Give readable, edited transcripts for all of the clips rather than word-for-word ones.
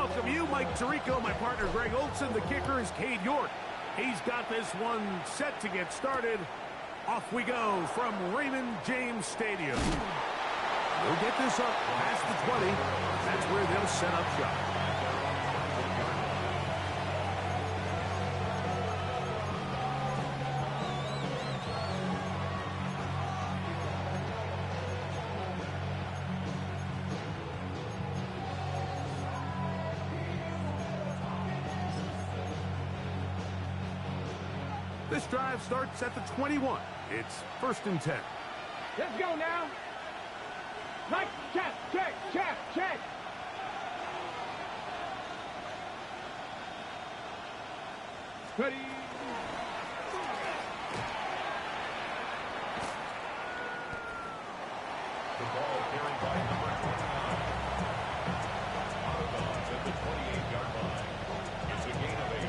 welcome you, Mike Tirico, my partner Greg Olson. The kicker is Cade York. He's got this one set to get started. Off we go from Raymond James Stadium. We'll get this up past the 20. That's where they'll set up shop. This drive starts at the 21. It's 1st and 10. Let's go now. Nice check. Ready. The ball carried by number 29. Out of bounds at the 28-yard line. It's a gain of 8.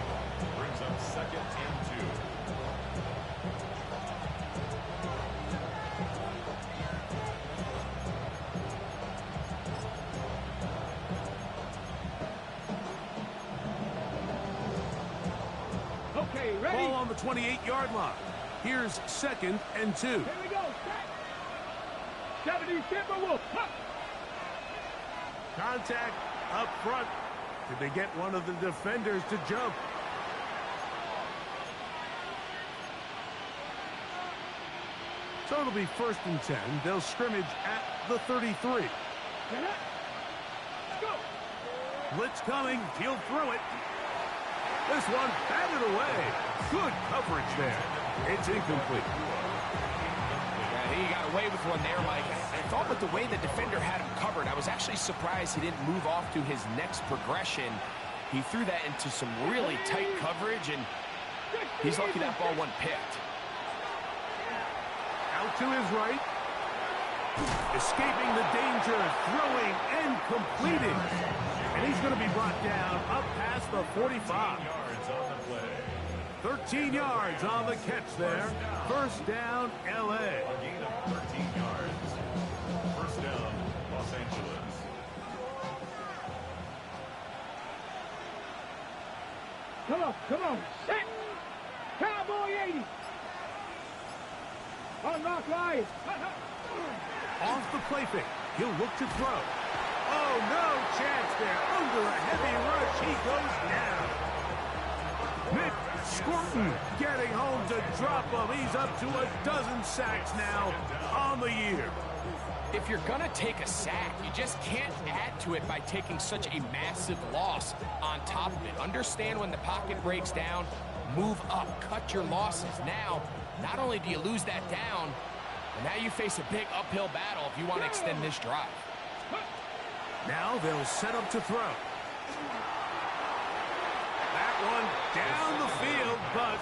Brings up 2nd and 2. Okay, ready? Ball on the 28-yard line. Here's 2nd and 2. Here we go. 70 Timberwolves. Contact up front. Did they get one of the defenders to jump? So it'll be 1st and 10. They'll scrimmage at the 33. Let's go. Blitz coming. He'll throw it. This one batted away. Good coverage there. It's incomplete. Yeah, he got away with one there, Mike. I thought with the way the defender had him covered, I was actually surprised he didn't move off to his next progression. He threw that into some really tight coverage, and he's lucky that ball wasn't picked. Out to his right. Escaping the danger, throwing and completing. And he's going to be brought down up past the 45. 13 yards on the catch there. 1st down, L.A. A gain of 13 yards. 1st down, Los Angeles. Come on. Set. Cowboy 80. Unlock line. Off the play fake. He'll look to throw. Oh, no chance there. Under a heavy rush, he goes down. Nick Scorton getting home to drop him. He's up to a dozen sacks now on the year. If you're going to take a sack, you just can't add to it by taking such a massive loss on top of it. Understand when the pocket breaks down, move up, cut your losses. Now, not only do you lose that down, but now you face a big uphill battle if you want to extend this drive. Now they'll set up to throw. That one down the field, but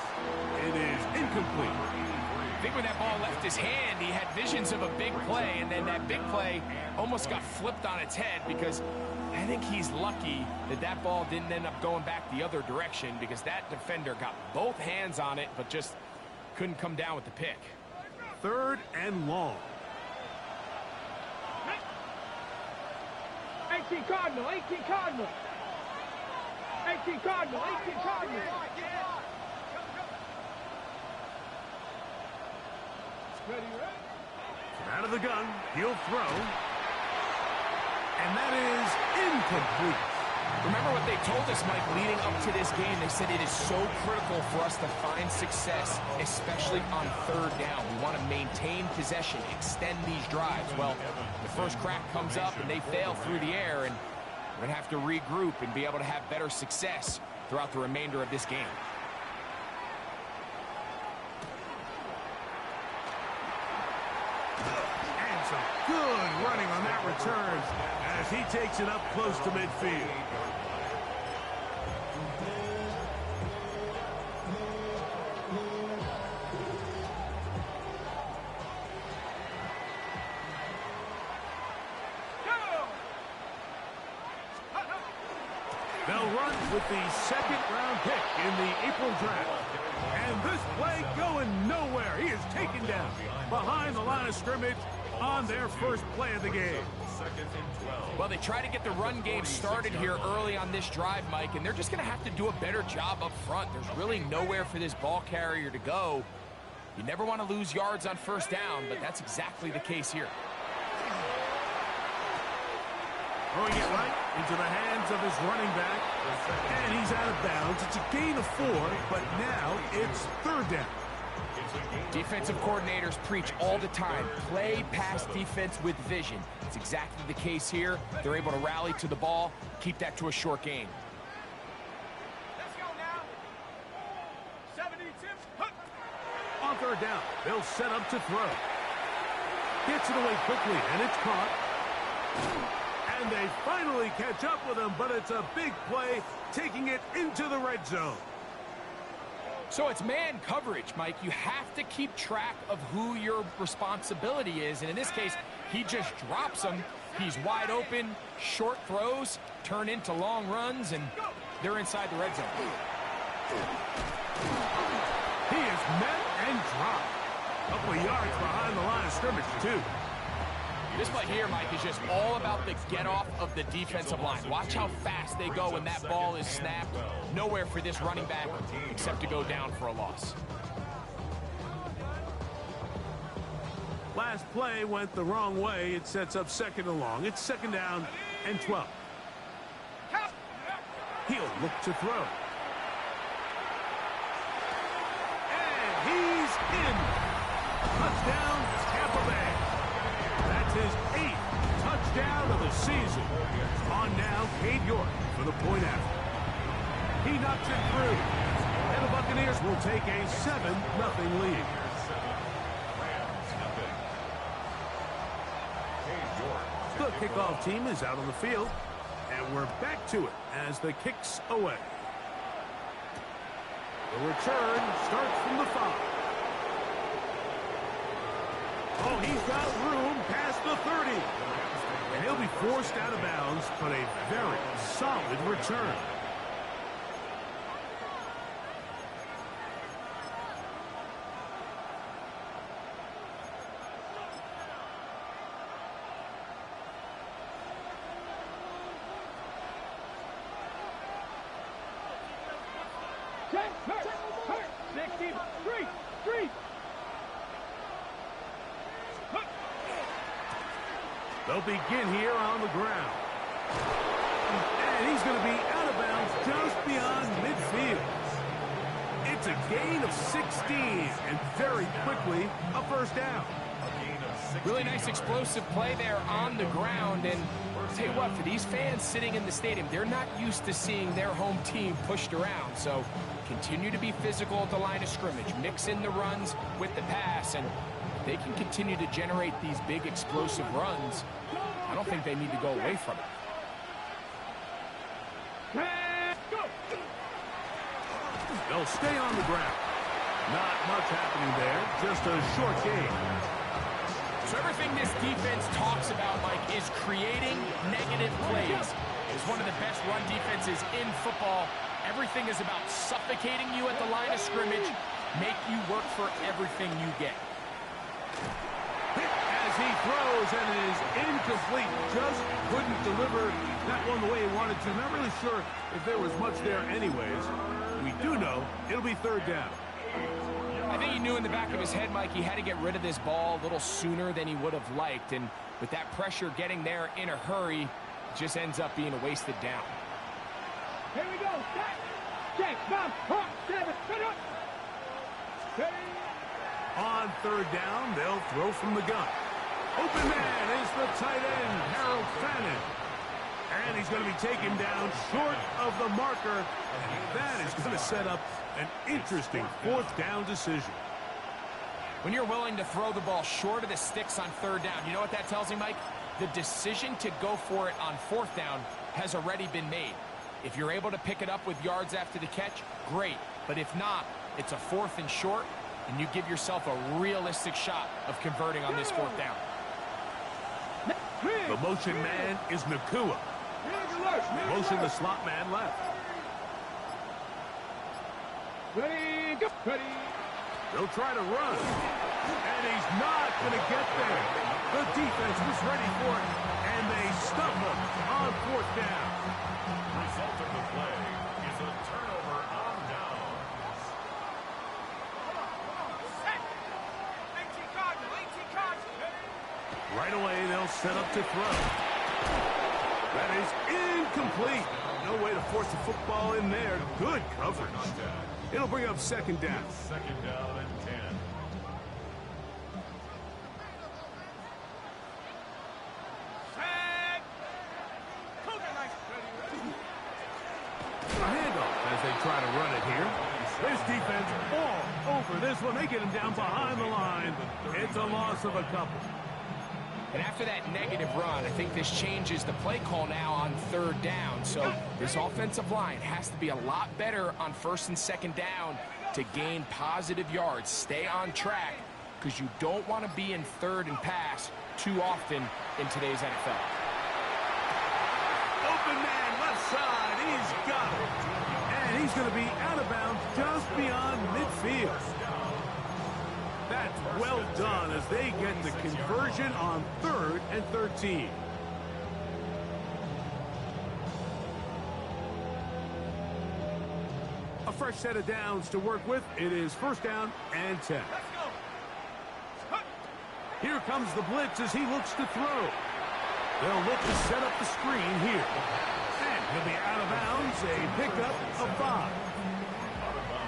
it is incomplete. I think when that ball left his hand, he had visions of a big play, and then that big play almost got flipped on its head because I think he's lucky that that ball didn't end up going back the other direction because that defender got both hands on it but just couldn't come down with the pick. 3rd and long. 18 Cardinal. 18 Cardinal. Ready? From out of the gun, he'll throw. And that is incomplete. Remember what they told us, Mike, leading up to this game. They said it is so critical for us to find success, especially on 3rd down. We want to maintain possession, extend these drives. Well, the first crack comes up and they fail through the air, and we're going to have to regroup and be able to have better success throughout the remainder of this game. And some good running on that return as he takes it up close to midfield. They'll run with the 2nd-round pick in the April draft. And this play going nowhere. He is taken down behind the line of scrimmage on their first play of the game. Second and 12. Well, they try to get the run game started here early on this drive, Mike, and they're just going to have to do a better job up front. There's really nowhere for this ball carrier to go. You never want to lose yards on first down, but that's exactly the case here. Throwing it right into the hands of his running back, and he's out of bounds. It's a gain of 4, but now it's third down. Defensive coordinators preach all the time, play pass defense with vision. It's exactly the case here. They're able to rally to the ball, keep that to a short gain. Let's go now. 72. On third down, they'll set up to throw. Gets it away quickly, and it's caught. And they finally catch up with him, but it's a big play, taking it into the red zone. So it's man coverage, Mike. You have to keep track of who your responsibility is. And in this case, he just drops him. He's wide open. Short throws turn into long runs, and they're inside the red zone. He is met and dropped. A couple of yards behind the line of scrimmage, too. This play here, Mike, is just all about the get-off of the defensive line. Watch how fast they go when that ball is snapped. Nowhere for this running back except to go down for a loss. Last play went the wrong way. It sets up second and long. It's second down and 12. He'll look to throw. And he's in. Touchdown, Tampa Bay. That's his 8th touchdown of the season. On now, Cade York for the point after. He knocks it through. And the Buccaneers will take a 7-0 lead. The kickoff team is out on the field. And we're back to it as the kick's away. The return starts from the 5. Oh, he's got room past the 30. And he'll be forced out of bounds, but a very solid return. They'll begin here on the ground. And he's going to be out of bounds just beyond midfield. It's a gain of 16, and very quickly, a first down. Really nice explosive play there on the ground. And I'll tell you what, for these fans sitting in the stadium, they're not used to seeing their home team pushed around. So continue to be physical at the line of scrimmage. Mix in the runs with the pass, and they can continue to generate these big explosive runs. I don't think they need to go away from it. They'll stay on the ground. Not much happening there, just a short gain. So everything this defense talks about, Mike, is creating negative plays. It's one of the best run defenses in football. Everything is about suffocating you at the line of scrimmage, make you work for everything you get. As he throws, and it is incomplete. Just couldn't deliver that one the way he wanted to. Not really sure if there was much there anyways. We do know it'll be third down. I think he knew in the back of his head, Mike, he had to get rid of this ball a little sooner than he would have liked. And with that pressure getting there in a hurry, it just ends up being a wasted down. Here we go. Check. 7. Put up. On third down, they'll throw from the gun. Open man is the tight end, Harold Fannin. And he's going to be taken down short of the marker. And that is going to set up an interesting fourth down decision. When you're willing to throw the ball short of the sticks on third down, you know what that tells me, Mike? The decision to go for it on fourth down has already been made. If you're able to pick it up with yards after the catch, great. But if not, it's a 4th and short, and you give yourself a realistic shot of converting on this fourth down. The motion man is Nakua. Motion the slot man left. Ready, go. Ready. They'll try to run. And he's not going to get there. The defense was ready for it, and they stop him on 4th down. Result of the play is a turnover on downs. Right away, they'll set up to throw. That is incomplete. No way to force the football in there. Good coverage. It'll bring up 2nd down. 2nd down and 10. A handoff as they try to run it here. This defense all over this one. They get him down behind the line. It's a loss of a couple. And after that negative run, I think this changes the play call now on 3rd down. So this offensive line has to be a lot better on 1st and 2nd down to gain positive yards. Stay on track because you don't want to be in 3rd and pass too often in today's NFL. Open man, left side. He's got it. And he's going to be out of bounds just beyond midfield. That's well done as they get the conversion on 3rd and 13. A fresh set of downs to work with. It is 1st down and 10. Here comes the blitz as he looks to throw. They'll look to set up the screen here. And he'll be out of bounds. A pickup of 5.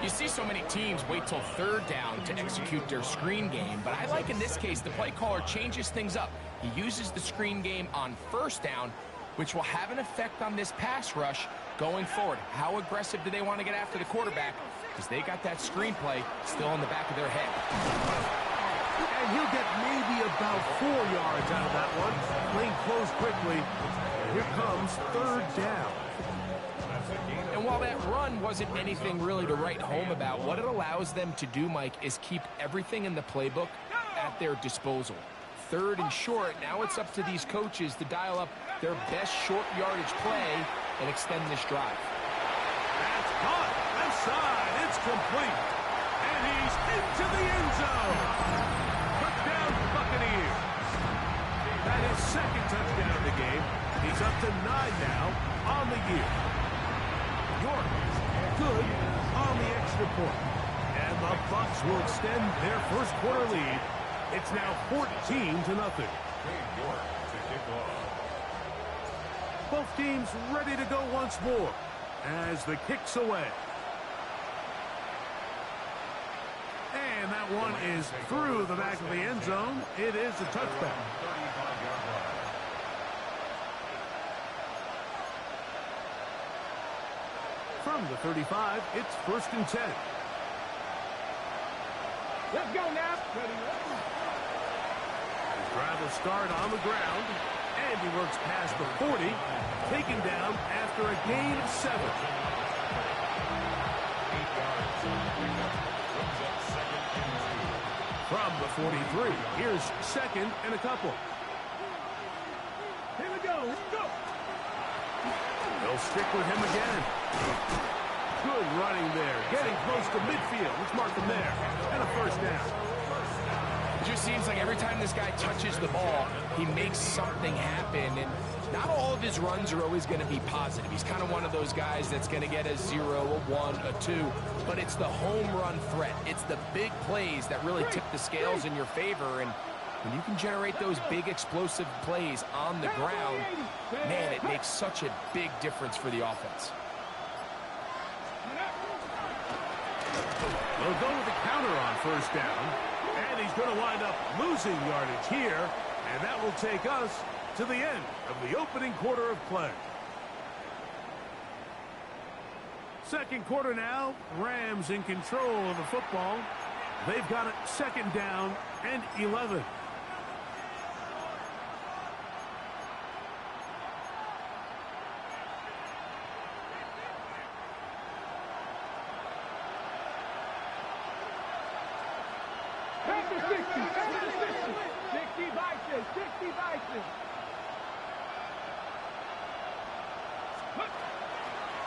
You see so many teams wait till 3rd down to execute their screen game, but I like in this case the play caller changes things up. He uses the screen game on 1st down, which will have an effect on this pass rush going forward. How aggressive do they want to get after the quarterback? Because they got that screenplay still in the back of their head. And he'll get maybe about 4 yards out of that one. Lane closed quickly. Here comes 3rd down. And while that run wasn't anything really to write home about, what it allows them to do, Mike, is keep everything in the playbook at their disposal. 3rd and short, now it's up to these coaches to dial up their best short yardage play and extend this drive. That's caught. Left side. It's complete. And he's into the end zone. Touchdown, Buccaneers. That is 2nd touchdown of the game. He's up to 9 now on the year. York good on the extra point. And the Bucs will extend their 1st quarter lead. It's now 14-0. Both teams ready to go once more as the kick's away. And that one is through the back of the end zone. It is a touchback. From the 35, it's 1st and 10. Let's go now. The drive will start on the ground, and he works past the 40, taken down after a gain of 7. 8 yards. Brings up 2nd and 2. From the 43, here's 2nd and a couple. Here we go. Let's go. They'll stick with him again. Good running there. Getting close to midfield. Let's mark him there. And a 1st down. It just seems like every time this guy touches the ball, he makes something happen. And not all of his runs are always going to be positive. He's kind of one of those guys that's going to get a 0, a 1, a 2. But it's the home run threat. It's the big plays that really tip the scales in your favor. And when you can generate those big explosive plays on the ground, man, it makes such a big difference for the offense. They'll go with the counter on 1st down. And he's going to wind up losing yardage here. And that will take us to the end of the opening quarter of play. 2nd quarter now. Rams in control of the football. They've got it 2nd down and 11.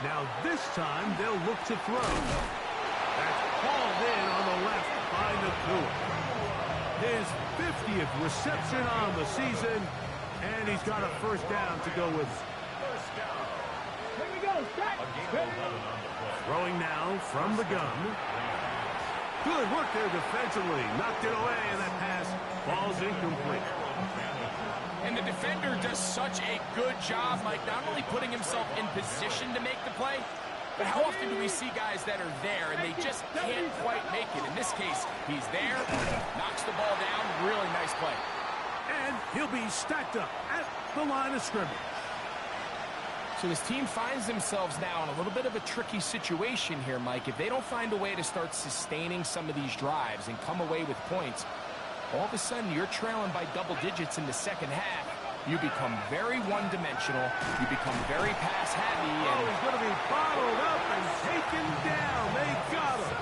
Now this time they'll look to throw. That's hauled in on the left find Nakua. His 50th reception on the season, and he's got a first down to go with it. First down. Here we go. Set. A gain of 11 on the play. Throwing now from the gun. Good work there defensively. Knocked it away, and that pass falls incomplete. And the defender does such a good job, Mike, not only putting himself in position to make the play, but how often do we see guys that are there and they just can't quite make it? In this case, he's there, knocks the ball down, really nice play. And he'll be stacked up at the line of scrimmage. So his team finds themselves now in a little bit of a tricky situation here, Mike. If they don't find a way to start sustaining some of these drives and come away with points, all of a sudden you're trailing by double digits in the second half. You become very one-dimensional. You become very pass-heavy. Oh, he's going to be bottled up and taken down. They got him.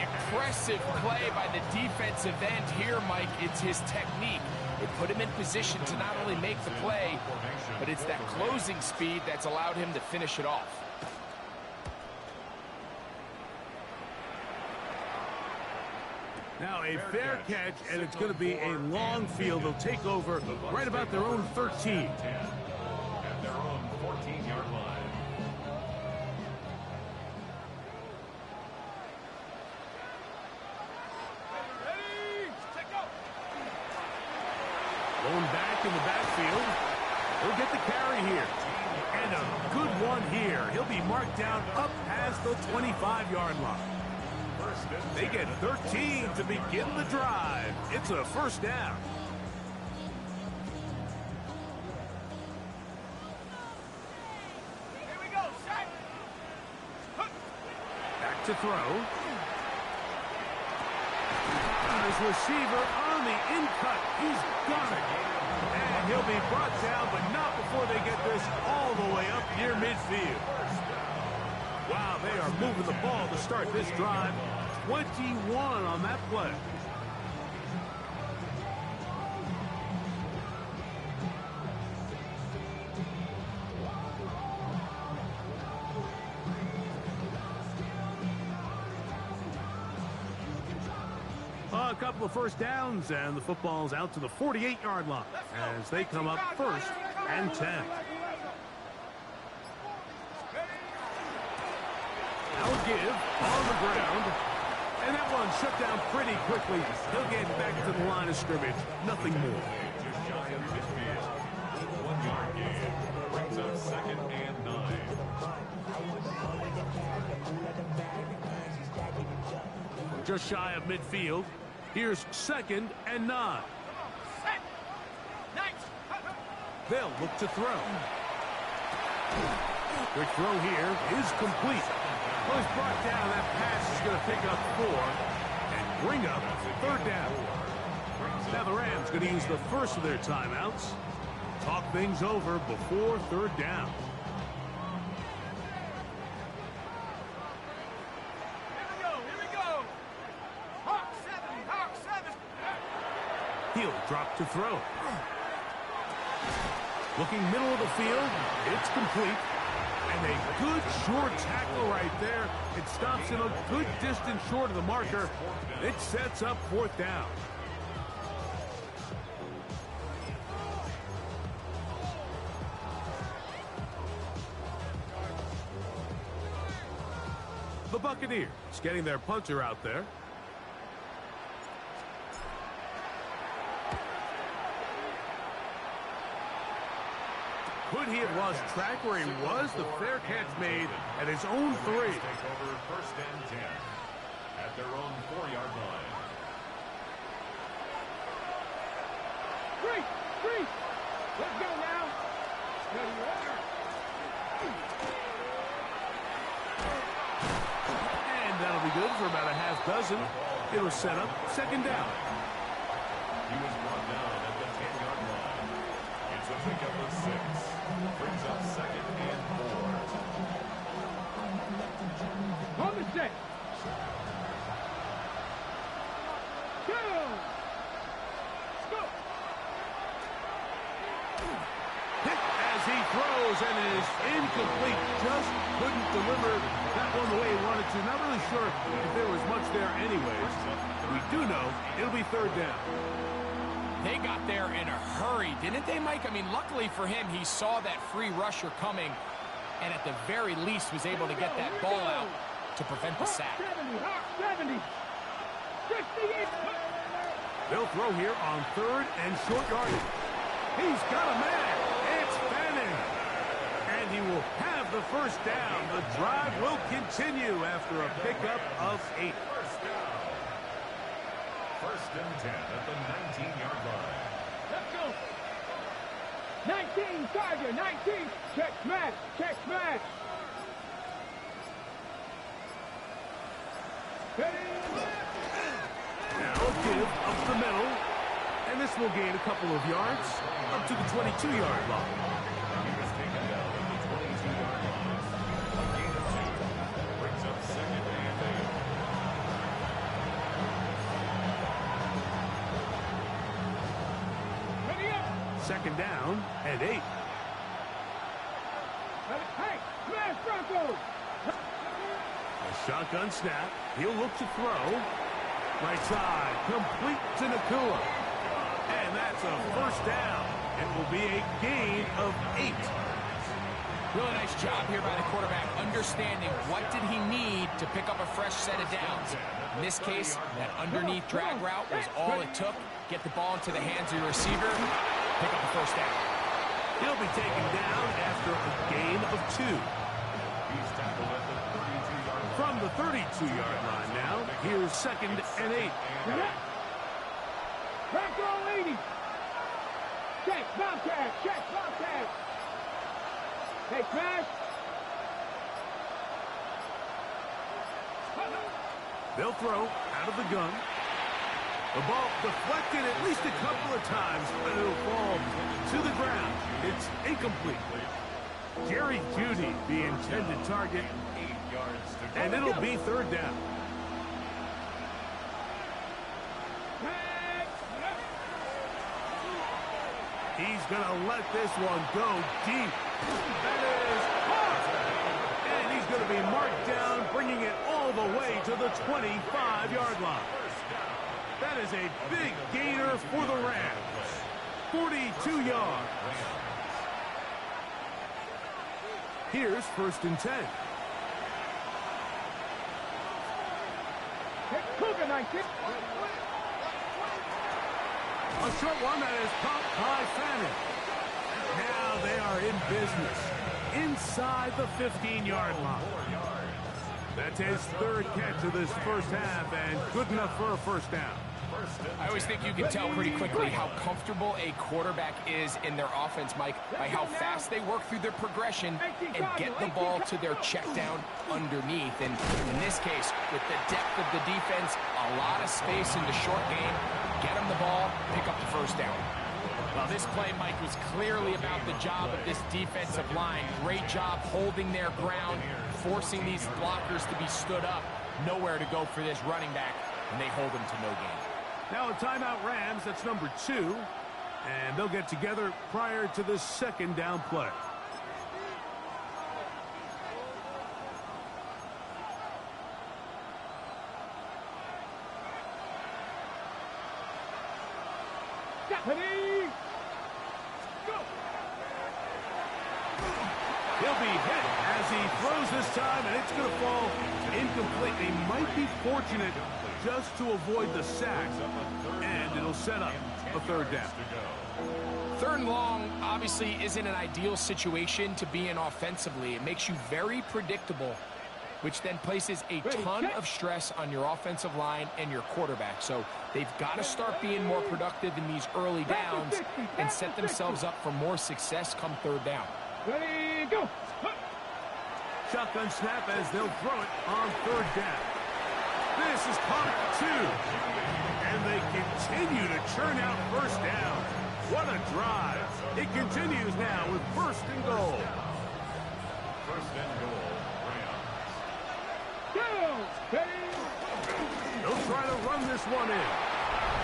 Impressive play by the defensive end here, Mike. It's his technique. It put him in position to not only make the play, but it's that closing speed that's allowed him to finish it off. Now a fair catch, and it's going to be a long field. They'll take over right about their own 13. At their own 14-yard line. Going back in the backfield. He'll get the carry here. And a good one here. He'll be marked down up past the 25-yard line. They get 13 to begin the drive. It's a first down. Here we go. Set. Back to throw. His receiver on the in-cut. He's got it. And he'll be brought down, but not before they get this all the way up near midfield. Wow, they are moving the ball to start this drive. 21 on that play. A couple of first downs, and the football's out to the 48-yard line as they come up first and 10. Now give on the ground. And that one shut down pretty quickly. He'll get back to the line of scrimmage. Nothing more. Just shy of midfield. 1-yard gain. Brings up second and 9. Just shy of midfield. Here's second and 9. They'll look to throw. Quick throw here is complete. Well, he's brought down. That pass is going to pick up 4 and bring up third down. Now the Rams going to use the first of their timeouts. Talk things over before third down. Here we go. Hawk 7. He'll drop to throw. Looking middle of the field. It's complete. And a good short tackle right there. It stops him a good distance short of the marker. It sets up fourth down. The Buccaneers getting their punter out there. Could he have lost track where he was? The fair catch made at his own 3. Take over first and 10 at their own 4-yard line. 3. Let's go now. Steady order. And that'll be good for about a half dozen. It'll set up second down. He was brought down at the 10-yard line. It's a pickup of 6. Brings up second and 4. On the set. 2. Let's go. Hit as he he throws, and it is incomplete. Just couldn't deliver that one the way he wanted to. Not really sure if there was much there anyways. We do know it'll be third down. They got there in a hurry, didn't they, Mike? I mean, luckily for him, he saw that free rusher coming, and at the very least was able to get that ball out to prevent the sack. 70, 68. They'll throw here on third and short yardage. He's got a man. It's Fannin. And he will have the first down. The drive will continue after a pickup of 8. First and 10 at the 19-yard line. Let's go. 19, Charger, 19. Check smash, check smash. Now a give up the middle. And this will gain a couple of yards up to the 22-yard line. He was taken down at the 22-yard line. A gain of 2 brings up second and 8. Ready up. Second down and 8. Hey, smash Broncos. A shotgun snap. He'll look to throw. Right side, complete to Nakua. And that's a first down. It will be a gain of 8. Really nice job here by the quarterback, understanding what did he need to pick up a fresh set of downs. In this case, that underneath drag route was all it took. Get the ball into the hands of your receiver, pick up a first down. He'll be taken down after a gain of 2. He's tackled at the 32-yard line. From the 32-yard line now, here's second and 8. Bronco 80. Check, Bobcat, check, Bobcat. Hey, smash. They'll throw out of the gun. The ball deflected at least a couple of times, but it'll fall to the ground. It's incomplete. Jerry Jeudy, the intended target, 8 yards to go. and it'll be third down. He's going to let this one go deep. That is hard. And he's going to be marked down, bringing it all the way to the 25-yard line. That is a big gainer for the Rams. 42 yards. Here's first and 10. Cougar 19. A short one that is caught by Fannin. Now they are in business inside the 15-yard line. That's his third catch of this first half and good enough for a first down. I always think you can tell pretty quickly how comfortable a quarterback is in their offense, Mike, by how fast they work through their progression and get the ball to their check down underneath. And in this case, with the depth of the defense, a lot of space in the short game, get them the ball, pick up the first down. Well, this play, Mike, was clearly about the job of this defensive line. Great job holding their ground, forcing these blockers to be stood up. Nowhere to go for this running back, and they hold them to no gain. Now a timeout Rams, that's number 2. And they'll get together prior to this second down play. Ready? Go. He'll be hit as he throws this time, and it's going to fall incomplete. They might be fortunate just to avoid the sack, and it'll set up a third down. Third and long obviously isn't an ideal situation to be in offensively. It makes you very predictable, which then places a ton of stress on your offensive line and your quarterback. So they've got to start being more productive in these early downs and set themselves up for more success come third down. Ready, go. Shotgun snap as they'll throw it on third down. This is caught 2. And they continue to churn out first down. What a drive. It continues now with first and goal. First and goal, Rams. Go. Ready. They'll try to run this one in.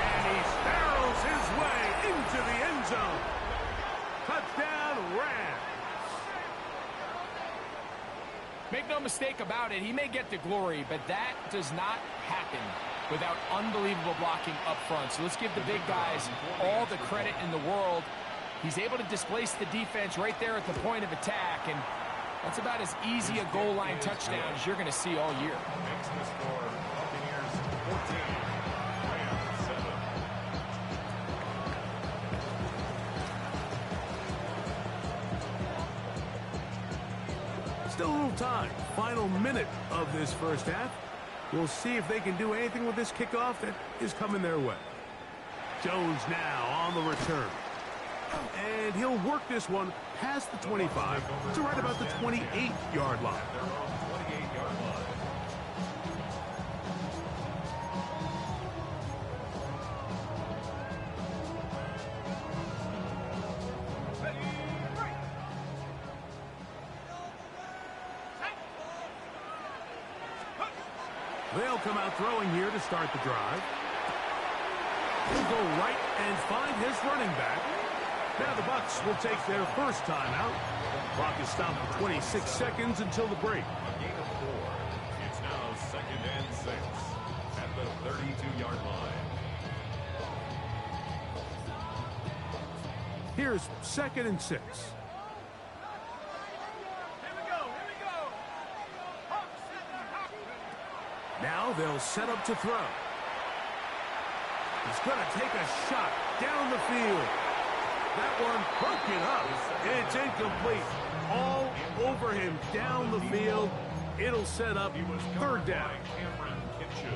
And he barrels his way into the end zone. Touchdown, Rams. Make no mistake about it, he may get the glory, but that does not happen without unbelievable blocking up front. So let's give the big guys all the credit in the world. He's able to displace the defense right there at the point of attack, and that's about as easy a goal line touchdown as you're going to see all year. Makes the score Buccaneers 14, Rams 7. Still a little time. Final minute of this first half. We'll see if they can do anything with this kickoff that is coming their way. Jones now on the return. And he'll work this one past the 25 to right about the 28-yard line. They're on the 28-yard line. They'll come out throwing here to start the drive. He'll go right and find his running back. Now the Bucs will take their first timeout. Clock is stopped for 26 seconds until the break. A gain of 4. It's now 2nd and 6 at the 32-yard line. Here's 2nd and 6. Here we go. Now they'll set up to throw. He's going to take a shot down the field. That one broken up. It's incomplete. All over him down the field. It'll set up 3rd down.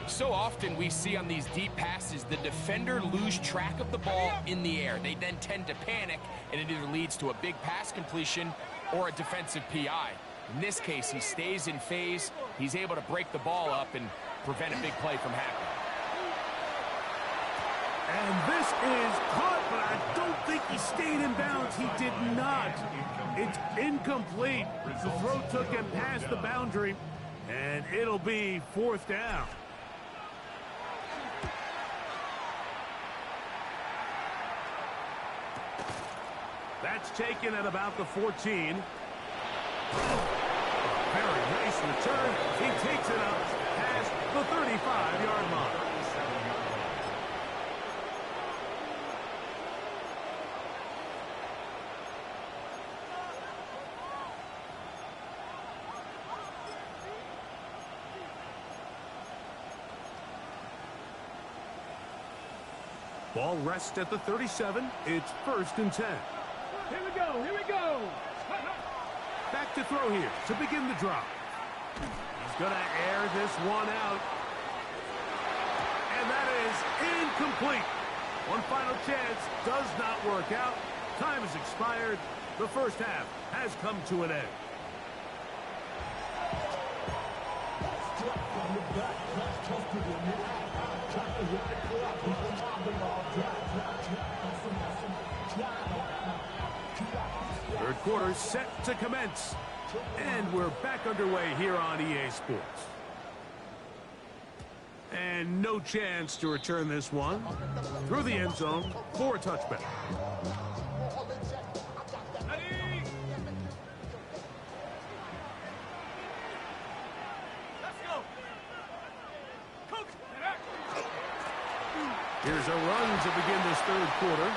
So often we see on these deep passes, the defender lose track of the ball in the air. They then tend to panic, and it either leads to a big pass completion or a defensive PI. In this case, he stays in phase. He's able to break the ball up and prevent a big play from happening. And this is caught, but I don't think he stayed in bounds. He did not. It's incomplete. The throw took him past the boundary, and it'll be 4th down. That's taken at about the 14. Very nice return. He takes it up past the 35-yard line. Ball rests at the 37. It's 1st and 10. Here we go. Back to throw here to begin the drive. He's going to air this one out. And that is incomplete. One final chance does not work out. Time has expired. The first half has come to an end. Third quarter set to commence. And we're back underway here on EA Sports. And no chance to return this one. Through the end zone for a touchback. Here's a run to begin this third quarter.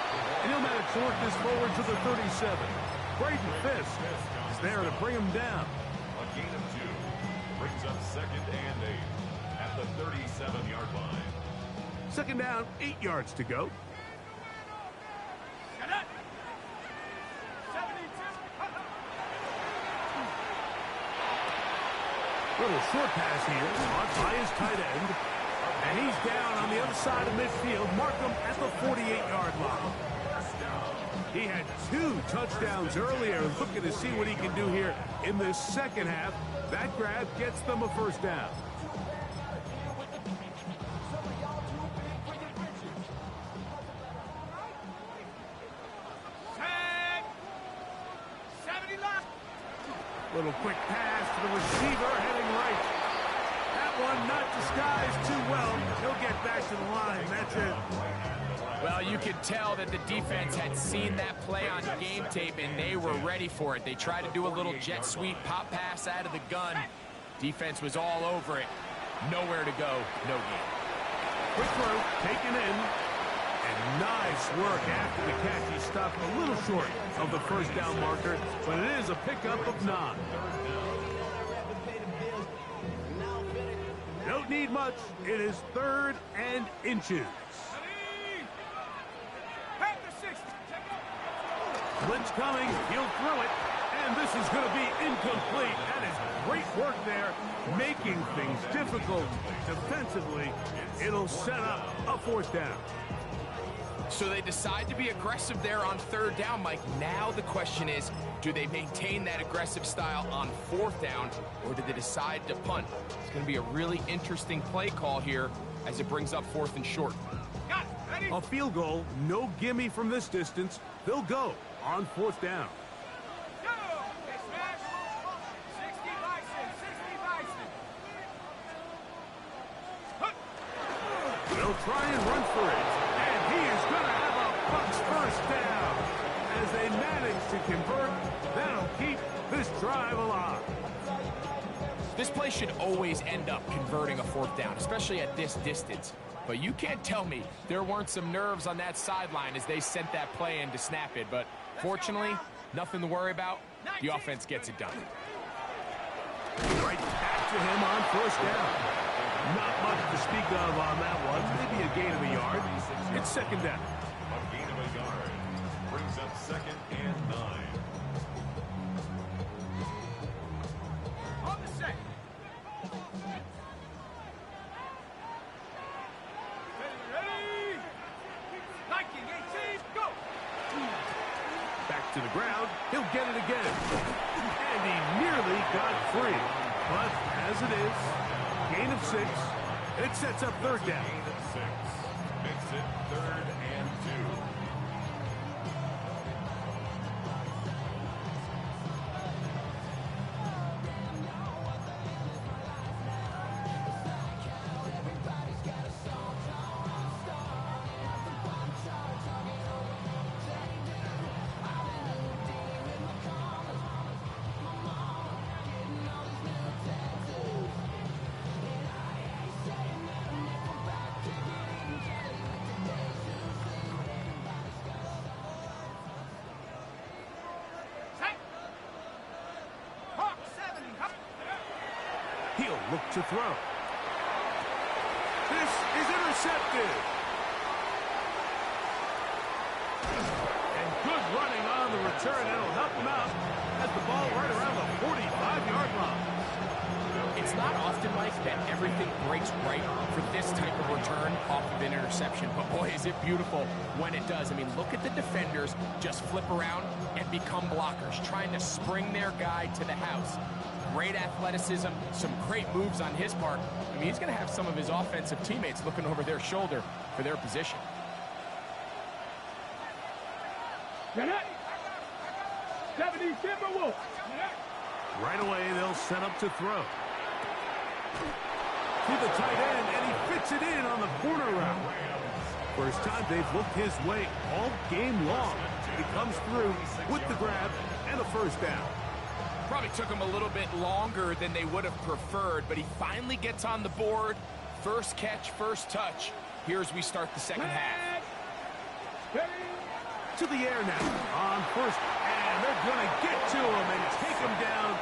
And he'll manage to work this forward to the 37. Braden Fisk is there to bring him down. A gain of 2 brings up 2nd and 8 at the 37-yard line. 2nd down, 8 yards to go. Little short pass here, caught by his tight end. And he's down on the other side of midfield. Mark him at the 48-yard line. He had 2 touchdowns earlier. Looking to see what he can do here in this second half. That grab gets them a first down. Little quick pass to the receiver heading right. That That one not disguised too well. He'll get back to the line. That's it. Well, you could tell that the defense had seen that play on game tape, and they were ready for it. They tried to do a little jet sweep, pop pass out of the gun. Defense was all over it. Nowhere to go, no gain. Quick throw, taken in. And nice work after the catch. He stopped a little short of the first down marker, but it is a pickup of 9. Don't need much. It is 3rd and inches. Blitz coming. He'll throw it. And this is going to be incomplete. That is great work there, making things difficult defensively. It'll set up a 4th down. So they decide to be aggressive there on 3rd down, Mike. Now the question is, do they maintain that aggressive style on 4th down, or do they decide to punt? It's going to be a really interesting play call here as it brings up 4th and short. A field goal, no gimme from this distance. They'll go on 4th down. They'll try and run for it. And he is going to have a Bucs 1st down. As they manage to convert, that'll keep this drive alive. This play should always end up converting a 4th down, especially at this distance. But you can't tell me there weren't some nerves on that sideline as they sent that play in to snap it. But fortunately, nothing to worry about. The offense gets it done. Right back to him on 1st down. Not much to speak of on that one. Maybe a gain of a yard. It's 2nd down. A gain of a yard brings up 2nd and 9. On the set. Ready? Viking 18, go! Back to the ground. He'll get it again. And he nearly got free. But as it is, gain of 6. It sets up 3rd down. Gain of 6 makes it 3rd and 2. He'll look to throw. This is intercepted. And good running on the return. That'll help him out at the ball right around the 45-yard line. It's not often, Mike, that everything breaks right for this type of return off of an interception. But boy, is it beautiful when it does. I mean, look at the defenders just flip around and become blockers, trying to spring their guy to the house. Great athleticism, some great moves on his part. I mean, he's going to have some of his offensive teammates looking over their shoulder for their position. Right away, they'll set up to throw. To the tight end, and he fits it in on the corner route. First time they've looked his way all game long. He comes through with the grab and a 1st down. Probably took him a little bit longer than they would have preferred, but he finally gets on the board. First catch, first touch. Here as we start the 2nd half. To the air now on 1st, and they're going to get to him and take him down,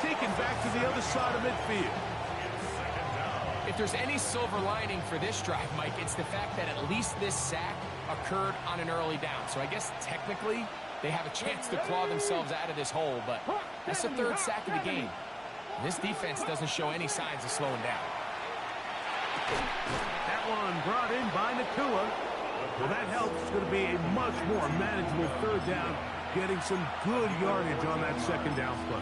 taken back to the other side of midfield. If there's any silver lining for this drive, Mike, it's the fact that at least this sack occurred on an early down. So I guess technically they have a chance to claw themselves out of this hole, but that's the 3rd sack of the game. This defense doesn't show any signs of slowing down. That one brought in by Nakua. Well, that helps. It's going to be a much more manageable 3rd down, getting some good yardage on that 2nd down play.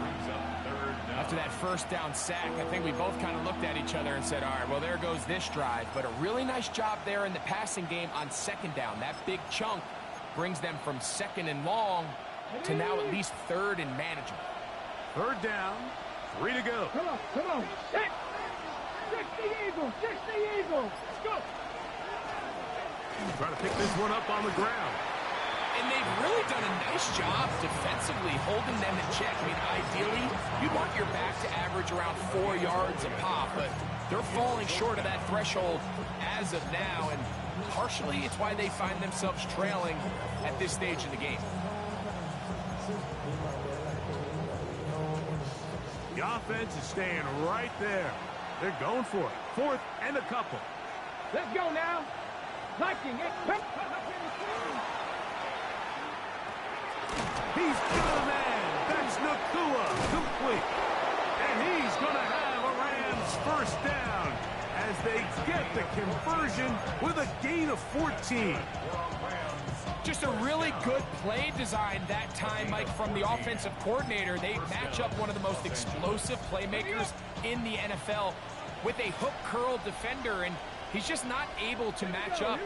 After that 1st down sack, I think we both kind of looked at each other and said, all right, well, there goes this drive. But a really nice job there in the passing game on 2nd down. That big chunk brings them from 2nd and long to now at least 3rd and manageable. 3rd down, 3 to go. Come on, set. Eagles, 60 Eagles. Let's go. Trying to pick this one up on the ground. And they've really done a nice job defensively holding them in check. I mean, ideally, you want your back to average around 4 yards a pop, but they're falling short of that threshold as of now, and partially it's why they find themselves trailing at this stage in the game. The offense is staying right there. They're going for it. 4th and a couple. Let's go now. Viking, He's got a man. That's Nakua. Complete. And he's going to have a Rams first down as they get the conversion with a gain of 14. Just a really good play design that time, Mike, from the offensive coordinator. They match up one of the most explosive playmakers in the NFL with a hook curl defender, and he's just not able to match up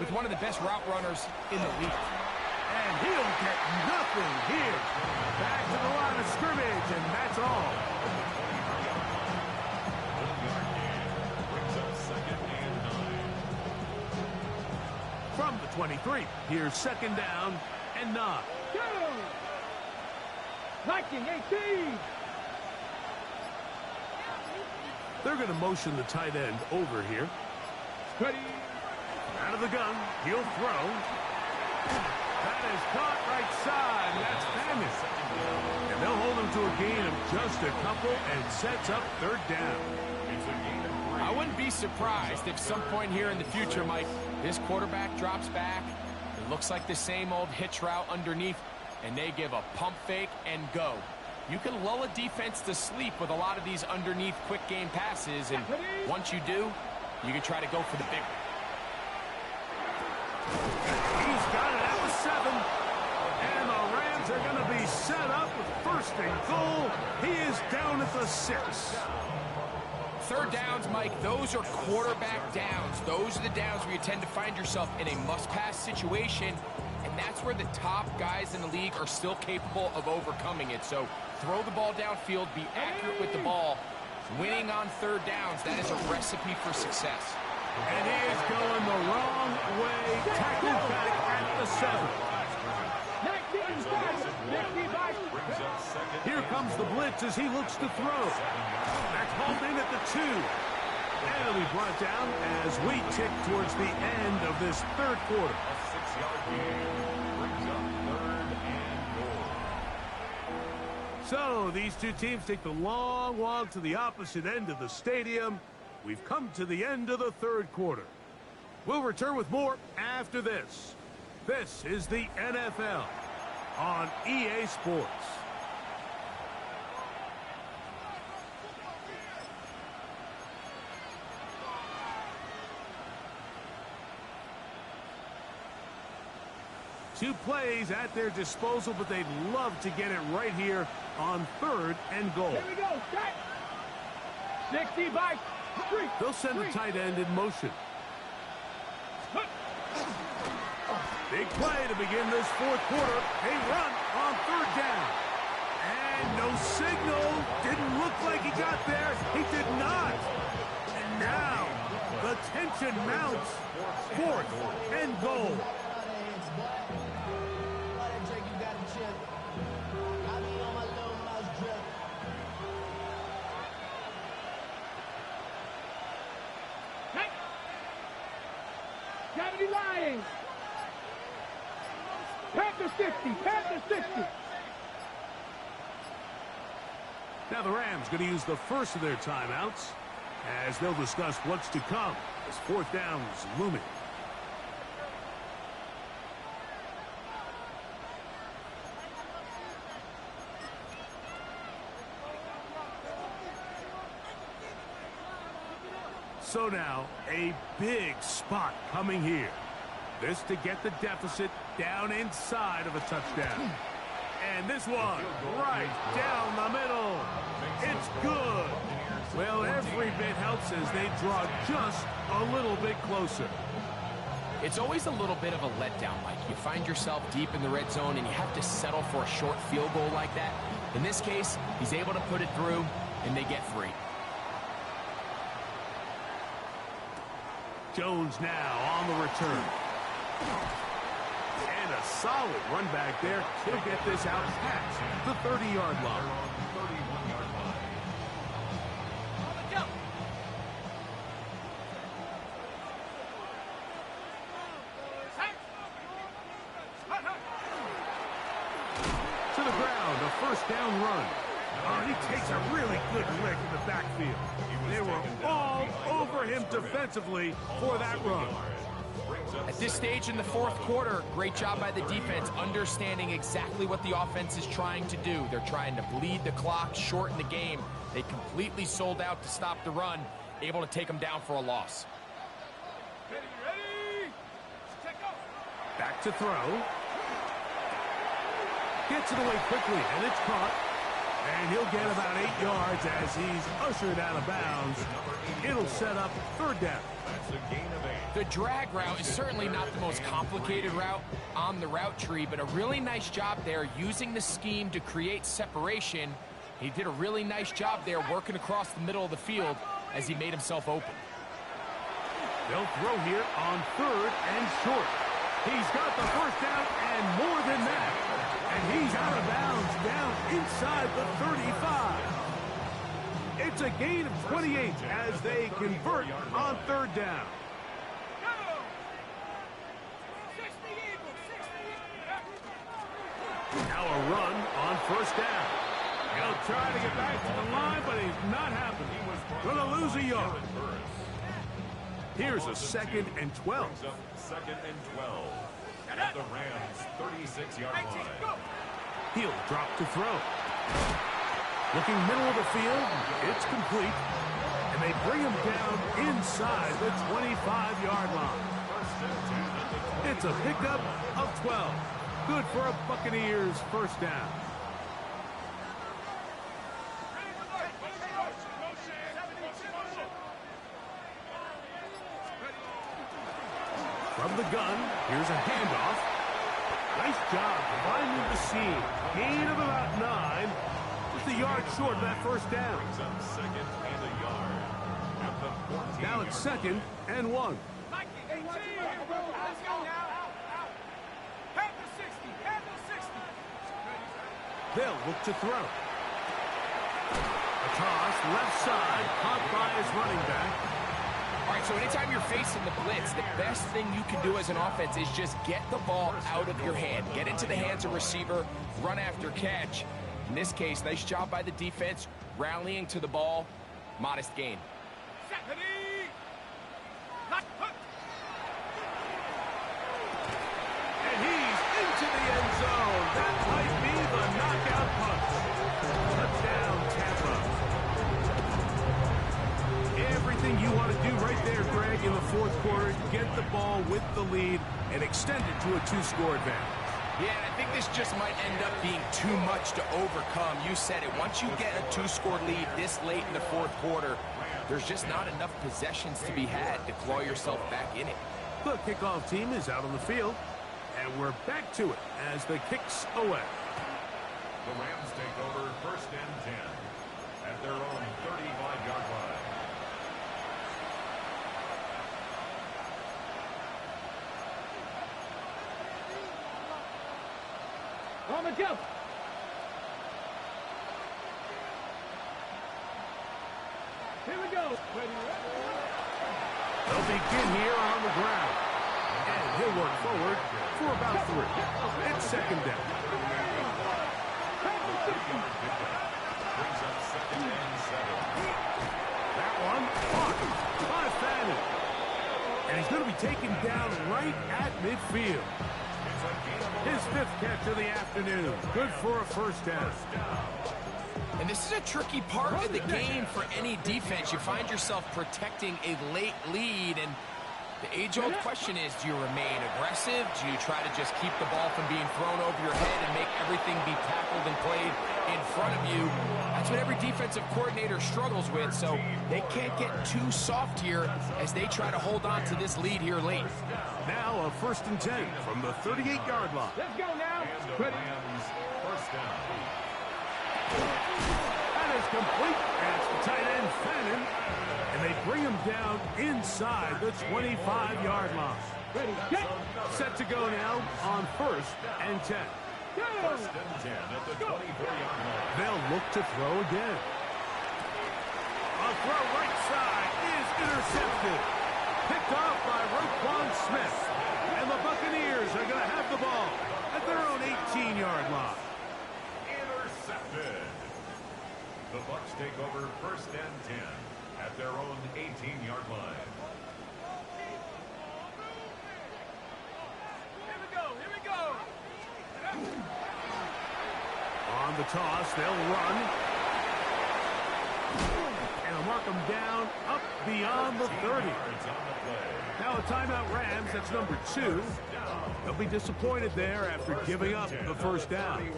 with one of the best route runners in the league. And he'll get nothing here. Back to the line of scrimmage, and that's all. Brings up 2nd and 9. From the 23, here's 2nd down and 9. Go. Viking, 18. They're going to motion the tight end over here. Ready. Out of the gun, he'll throw. That is caught right side. That's Famous. And they'll hold him to a gain of just a couple and sets up 3rd down. It's a gain of 3. I wouldn't be surprised if some point here in the future, Mike, this quarterback drops back. It looks like the same old hitch route underneath, and they give a pump fake and go. You can lull a defense to sleep with a lot of these underneath quick game passes, and once you do, you can try to go for the big one. He's got it at the 7. And the Rams are going to be set up with 1st and goal. He is down at the 6. 3rd downs, Mike, those are quarterback downs. Those are the downs where you tend to find yourself in a must-pass situation, and that's where the top guys in the league are still capable of overcoming it. So throw the ball downfield, be accurate with the ball. Winning on 3rd downs, that is a recipe for success. And he is going the wrong way. Tackled back at the 7. Brings up 2nd. Here comes the blitz as he looks to throw. That's hauled in at the 2. And it'll be brought down as we tick towards the end of this 3rd quarter. A 6-yard gain. Brings up 3rd and goal. So these two teams take the long walk to the opposite end of the stadium. We've come to the end of the 3rd quarter. We'll return with more after this. This is the NFL on EA Sports. Two plays at their disposal, but they'd love to get it right here on 3rd and goal. Here we go. Set. 60 by 3. They'll send the tight end in motion. Big play to begin this 4th quarter. They run on 3rd down. And no signal. Didn't look like he got there. He did not. And now the tension mounts. 4th and goal. Gravity lying. Panther 60. Panther 60. Now the Rams going to use the first of their timeouts as they'll discuss what's to come as 4th down is looming. So now, a big spot coming here. This to get the deficit down inside of a touchdown. And this one, right down the middle. It's good. Well, every bit helps as they draw just a little bit closer. It's always a little bit of a letdown, Mike. You find yourself deep in the red zone and you have to settle for a short field goal like that. In this case, he's able to put it through, and they get 3. Jones now on the return. And a solid run back there. He'll get this out past the 30-yard line. To the ground, a first down run. Oh, and he takes a really good lick in the backfield. They were all over him defensively for that run. At this stage in the fourth quarter, great job by the defense, understanding exactly what the offense is trying to do. They're trying to bleed the clock, shorten the game. They completely sold out to stop the run, able to take them down for a loss. Back to throw. Gets it away quickly, and it's caught. And he'll get about 8 yards as he's ushered out of bounds. It'll set up third down. That's a gain of 8. The drag route is certainly not the most complicated route on the route tree, but a really nice job there using the scheme to create separation. He did a really nice job there working across the middle of the field as he made himself open. They'll throw here on third and short. He's got the first down and more than that. And he's out of bounds down inside the 35. It's a gain of 28 as they convert on third down. Now a run on first down. He'll try to get back to the line, but he's not happening. Gonna lose a yard. Here's a 2nd and 12. Second and 12. At the Rams' 36-yard line. He'll drop to throw. Looking middle of the field, it's complete. And they bring him down inside the 25-yard line. It's a pickup of 12. Good for a Buccaneers first down. From the gun, here's a handoff. Nice job finding the seam. Gain of about 9. Just a yard short of that first down. Second and a yard. At the 14. Now it's 2nd and 1. They'll look to throw. A toss, left side, caught by his running back. All right, so anytime you're facing the blitz, the best thing you can do as an offense is just get the ball out of your hand. Get into the hands of receiver, run after catch. In this case, nice job by the defense, rallying to the ball, modest gain. And he's into the end zone. That might be the knockout punch. Touchdown, Tampa. Everything you want to do right there, Greg, in the fourth quarter, get the ball with the lead and extend it to a 2-score advantage. Yeah, and I think this just might end up being too much to overcome. You said it. Once you get a 2-score lead this late in the fourth quarter, there's just not enough possessions to be had to claw yourself back in it. The kickoff team is out on the field, and we're back to it as the kick's away. The Rams take over first and 10 at their own 35-yard line. On the jump. Here we go. They'll begin here on the ground. And he'll work forward for about 3. It's 2nd down. Brings up 2nd and 7. That one caught by Fanning. And he's going to be taken down right at midfield. His 5th catch of the afternoon. Good for a first down. And this is a tricky part of the game for any defense. You find yourself protecting a late lead, and the age-old question is, do you remain aggressive? Do you try to just keep the ball from being thrown over your head and make everything be tackled and played in front of you? That's what every defensive coordinator struggles with, so they can't get too soft here as they try to hold on to this lead here late. Now a 1st and 10 from the 38-yard line. Let's go now. And the Rams first down. That is complete. And it's the tight end, Fanning. spinning, and they bring him down inside the 25-yard line. Ready, get. Set to go now on 1st and 10. First and 10 at the 24-yard line. They'll look to throw again. A throw right side is intercepted. Picked off by Roquan Smith. And the Buccaneers are going to have the ball at their own 18-yard line. Intercepted. The Bucs take over 1st and 10 at their own 18-yard line. Here we go. On the toss, they'll run. And they'll mark them down up beyond the 30. Now a timeout Rams, that's number 2. They'll be disappointed there after giving up the first down.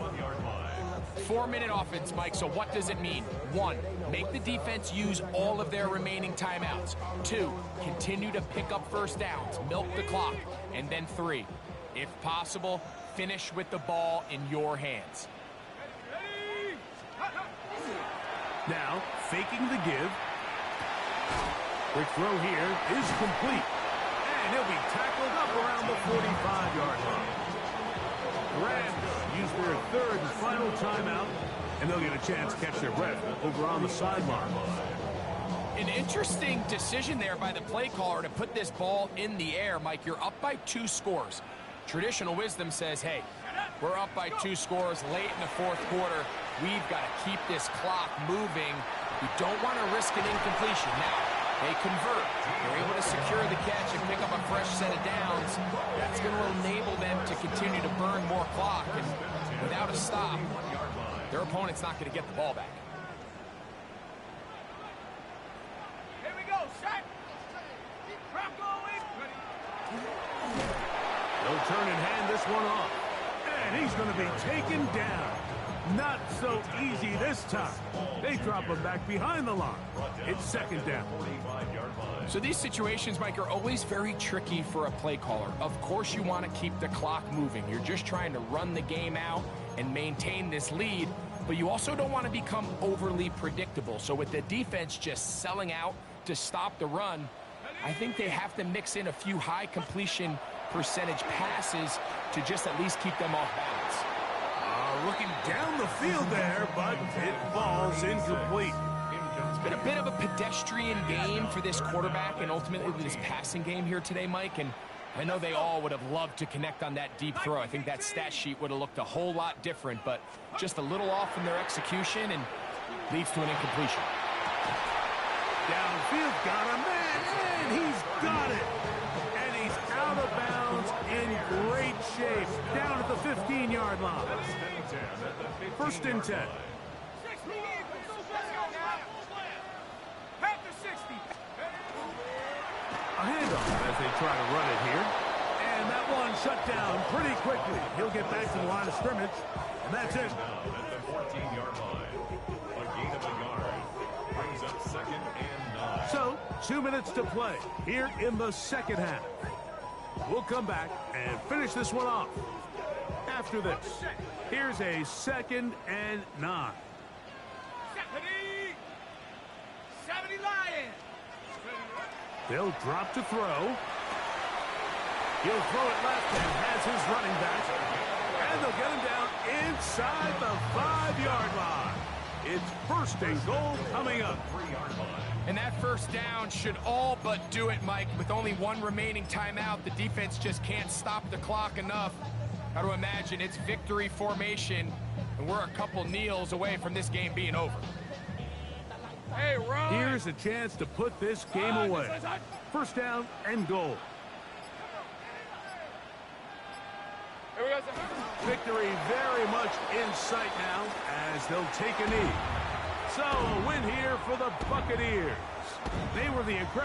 4-minute offense, Mike, so what does it mean? 1, make the defense use all of their remaining timeouts. 2, continue to pick up first downs, milk the clock. And then 3, if possible, finish with the ball in your hands. Now, faking the give. Quick throw here is complete. And he'll be tackled up around the 45-yard line. The Rams use their 3rd and final timeout, and they'll get a chance to catch their breath over on the sideline. An interesting decision there by the play caller to put this ball in the air. Mike, you're up by 2 scores. Traditional wisdom says, hey, we're up by 2 scores late in the 4th quarter. We've got to keep this clock moving. We don't want to risk an incompletion. Now, they convert. They're able to secure the catch and pick up a fresh set of downs. That's going to enable them to continue to burn more clock. And without a stop, their opponent's not going to get the ball back. Here we go, set. Crowd going. They'll turn and hand this one off. And he's going to be taken down. Not so easy this time. They drop him back behind the line. It's 2nd down. So these situations, Mike, are always very tricky for a play caller. Of course you want to keep the clock moving. You're just trying to run the game out and maintain this lead, but you also don't want to become overly predictable. So with the defense just selling out to stop the run, I think they have to mix in a few high completion percentage passes to just at least keep them off balance. Looking down the field there, but it falls incomplete. It's been a bit of a pedestrian game for this quarterback and ultimately this passing game here today, Mike. And I know they all would have loved to connect on that deep throw. I think that stat sheet would have looked a whole lot different, but just a little off in their execution and leads to an incompletion. Downfield, got a man, and he's got it. And he's out of bounds in great shape, down at the 15-yard line. 1st and 10. A handoff as they try to run it here. And that one shut down pretty quickly. He'll get back to the line of scrimmage, and that's it. At the 14-yard line, a gain of a yard brings up 2nd and 9. So, 2 minutes to play here in the 2nd half. We'll come back and finish this one off. After this, here's a 2nd and 9. 70 Lions. They'll drop to throw. He'll throw it left and has his running back. And they'll get him down inside the 5-yard line. It's 1st and goal coming up. 3-yard line. And that first down should all but do it, Mike. With only 1 remaining timeout, the defense just can't stop the clock enough. Got to imagine it's victory formation, and we're a couple kneels away from this game being over. Hey, Ron. Here's a chance to put this game away. 1st down and goal. Here we go, sir. Victory very much in sight now as they'll take a knee. So a win here for the Buccaneers. They were the aggressive.